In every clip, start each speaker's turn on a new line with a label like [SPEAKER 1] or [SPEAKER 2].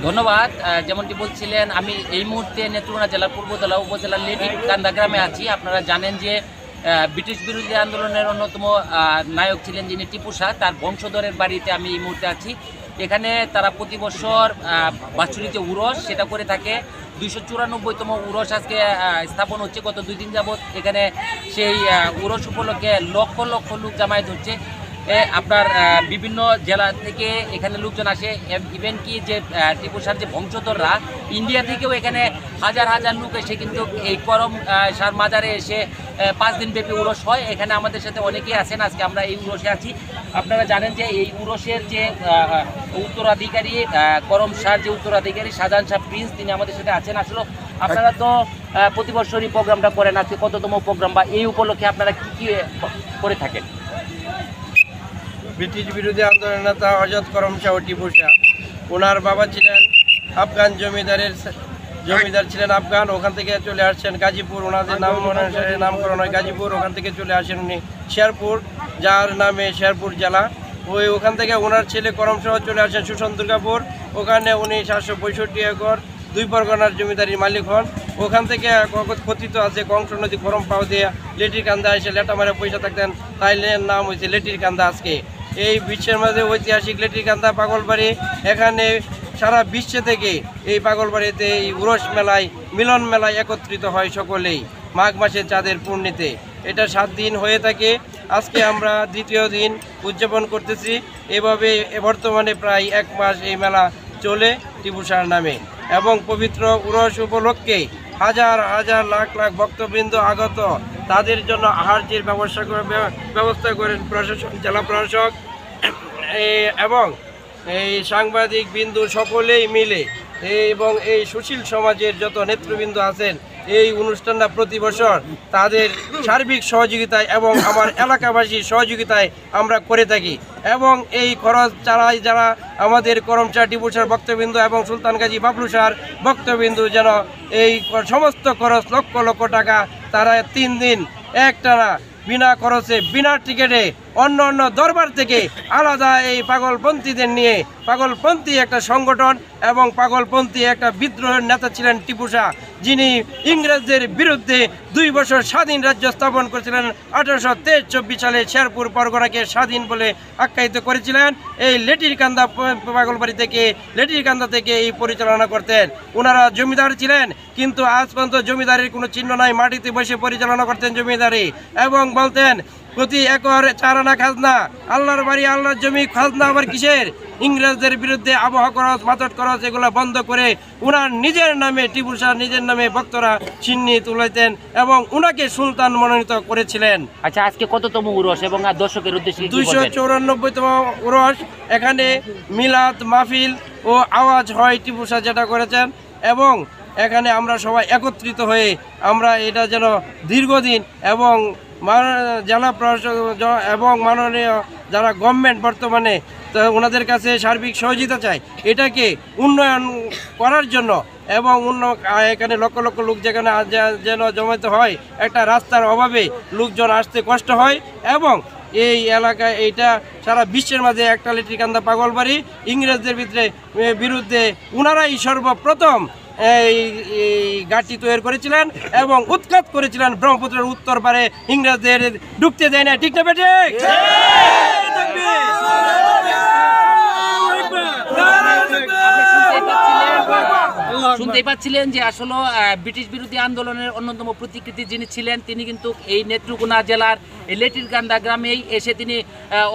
[SPEAKER 1] ধন্যবাদ। যেমনটি বলছিলেন, আমি এই মুহূর্তে নেত্রকোনা জেলার পূর্বতলা উপজেলার লেডিকান্দা গ্রামে আছি। আপনারা জানেন যে ব্রিটিশ বিরোধী আন্দোলনের অন্যতম নায়ক ছিলেন যিনি টিপু শাহ, তার বংশধরের বাড়িতে আমি এই মুহূর্তে আছি। এখানে তারা প্রতি বছর বাৎসরিক যে উরস সেটা করে থাকে। 294তম উরস আজকে স্থাপন হচ্ছে। গত 2 দিন যাবৎ এখানে সেই উরস উপলক্ষে লক্ষ লক্ষ লোক জামায়াত হচ্ছে। আপনার বিভিন্ন জেলা থেকে এখানে লোকজন আসে। ইভেন কি যে টিপু শাহর যে বংশধররা ইন্ডিয়া থেকেও এখানে হাজার হাজার লোক এসে কিন্তু এই করম শাহর মাজারে এসে 5 দিন ব্যাপী উরস হয়। এখানে আমাদের সাথে অনেকেই আছেন। আজকে আমরা এই উরসে আছি। আপনারা জানেন যে এই উরসের যে উত্তরাধিকারী করম শাহর যে উত্তরাধিকারী শাহজাহান শাহ প্রিন্স, তিনি আমাদের সাথে আছেন। আসলে আপনারা তো প্রতি বছরই প্রোগ্রামটা করেন, আজকে কততম প্রোগ্রাম বা এই উপলক্ষে আপনারা কি কি করে থাকেন?
[SPEAKER 2] ব্রিটিশ বিরোধী আন্দোলনের নেতা হযরত করম শাহ টিপু শাহ, ওনার বাবা ছিলেন আফগান জমিদার ছিলেন আফগান। ওখান থেকে চলে আসছেন গাজীপুর, ওনাদের নামকরণ হয় গাজীপুর। ওখান থেকে চলে আসেন উনি শেরপুর, যার নামে শেরপুর জেলা। ওখান থেকে ওনার ছেলে করম শাহ চলে আসেন সুশন দুর্গাপুর। ওখানে উনি 765 একর 2 পরগনার জমিদারির মালিক হন। ওখান থেকে কথিত আছে কংস নদী গরম পাও দিয়ে লেটির কান্দা এসে লেটা মারে পয়সা থাকতেন, তাই নাম হয়েছে লেটির কান্দা। আজকে এই বিশ্বের মাঝে ঐতিহাসিক লেটির কান্দা পাগলবাড়ি, এখানে সারা বিশ্ব থেকে এই পাগলবাড়িতে এই উরস মেলায় মিলন মেলায় একত্রিত হয় সকলেই মাঘ মাসের চাঁদের পূর্ণিতে। এটা 7 দিন হয়ে থাকে। আজকে আমরা 2য় দিন উদযাপন করতেছি। এভাবে বর্তমানে প্রায় 1 মাস এই মেলা চলে টিপু শাহর নামে, এবং পবিত্র উরস উপলক্ষে হাজার হাজার লাখ লাখ ভক্তবৃন্দ আগত। তাদের জন্য আহার্যের ব্যবস্থা করেন প্রশাসন, জেলা প্রশাসক এবং এই সাংবাদিক বিন্দু সকলেই মিলে, এবং এই সুশীল সমাজের যত নেতৃবৃন্দ আছেন। এই অনুষ্ঠানটা প্রতি বছর তাদের সার্বিক সহযোগিতায় এবং আমার এলাকাবাসীর সহযোগিতায় আমরা করে থাকি। এবং এই খরচ ছাড়াই যারা আমাদের করম শাহ টিপু শাহর ভক্তবৃন্দ এবং সুলতান গাজী বাবলু শাহর ভক্তবৃন্দ যেন এই সমস্ত খরচ লক্ষ লক্ষ টাকা তারা 3 দিন একটানা বিনা খরচে বিনা টিকিটে অন্য অন্য দরবার থেকে আলাদা এই পাগলপন্থীদের নিয়ে, পাগলপন্থী একটা সংগঠন এবং পাগলপন্থী একটা বিদ্রোহের নেতা ছিলেন টিপু শাহ, যিনি ইংরেজদের বিরুদ্ধে 2 বছর স্বাধীন রাজ্য স্থাপন করেছিলেন। 1823-24 সালে শেরপুর পরগনাকে স্বাধীন বলে আখ্যায়িত করেছিলেন। এই লেটির কান্দা পাগলবাড়ি থেকে, লেটির কান্দা থেকে এই পরিচালনা করতেন। ওনারা জমিদার ছিলেন, কিন্তু আজ পর্যন্ত জমিদারির কোনো চিহ্ন নাই। মাটিতে বসে পরিচালনা করতেন জমিদারি, এবং বলতেন প্রতি একর 4 আনা খাজনা, আল্লাহর বাড়ি আল্লাহর জমি, খাজনা আবার কিসের? ইংরেজদের বিরুদ্ধে আবহাওয়া খরচ, মাতট খরচ এগুলো বন্ধ করে উনার নিজের নামে, টিপু শাহ নিজের নামে ভক্তরা চিহ্নি তুলাইতেন এবং উনাকে সুলতান মনোনীত করেছিলেন।
[SPEAKER 1] আচ্ছা, আজকে কততম উরস এবং দর্শকের উদ্দেশ্যে
[SPEAKER 2] 294তম উরস। এখানে মিলাদ মাহফিল ও আওয়াজ হয় টিপু শাহ যেটা করেছেন, এবং এখানে আমরা সবাই একত্রিত হয়ে আমরা এটা যেন দীর্ঘদিন, এবং জেলা প্রশাসক এবং মাননীয় যারা গভর্নমেন্ট বর্তমানে, তো ওনাদের কাছে সার্বিক সহযোগিতা চাই এটাকে উন্নয়ন করার জন্য। এবং এখানে লক্ষ লক্ষ লোক যেখানে যেন জমাতে হয়, একটা রাস্তার অভাবে লোকজন আসতে কষ্ট হয়। এবং এই এলাকায় এইটা সারা বিশ্বের মাঝে একটা লেটির কান্দা পাগলবাড়ি। ইংরেজদের বিরুদ্ধে ওনারাই সর্বপ্রথম এই ঘাটটি তৈরি করেছিলেন এবং উৎখাত করেছিলেন ব্রহ্মপুত্রের উত্তর পারে। ইংরেজদের ঢুকতে দেয় না, ঠিক না বেঠিক?
[SPEAKER 1] শুনতেই পাচ্ছিলেন যে আসলে ব্রিটিশ বিরোধী আন্দোলনের অন্যতম প্রতিকৃতি যিনি ছিলেন, তিনি কিন্তু এই নেত্রকোনা জেলার লেটির কান্দা গ্রামেই এসে তিনি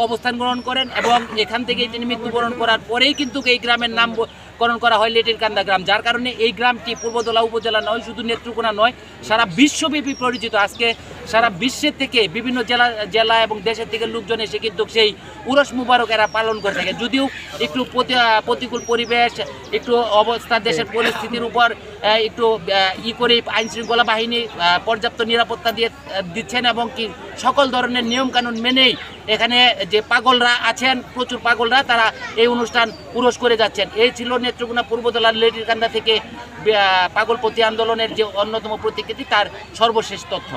[SPEAKER 1] অবস্থান গ্রহণ করেন, এবং এখান থেকেই তিনি মৃত্যুবরণ করার পরেই কিন্তু এই গ্রামের নামকরণ করা হয় লেটির কান্দা গ্রাম। যার কারণে এই গ্রামটি পূর্বতলা উপজেলা নয়, শুধু নেত্রকোনা নয়, সারা বিশ্বব্যাপী পরিচিত। আজকে সারা বিশ্বের থেকে বিভিন্ন জেলা এবং দেশের থেকে লোকজন এসে কিন্তু সেই উরস মুবারক এরা পালন করে থাকে। যদিও একটু প্রতিকূল পরিবেশ, একটু অবস্থা, দেশের পরিস্থিতির উপর একটু করে আইন শৃঙ্খলা বাহিনী পর্যাপ্ত নিরাপত্তা দিচ্ছেন, এবং কি সকল ধরনের নিয়মকানুন মেনেই এখানে যে পাগলরা আছেন, প্রচুর পাগলরা, তারা এই অনুষ্ঠান উরস করে যাচ্ছেন। এই ছিল নেত্রকোনা পূর্বতলার লেটির কান্দা থেকে পাগলপন্থী আন্দোলনের যে অন্যতম প্রতিকৃতি, তার সর্বশেষ তথ্য।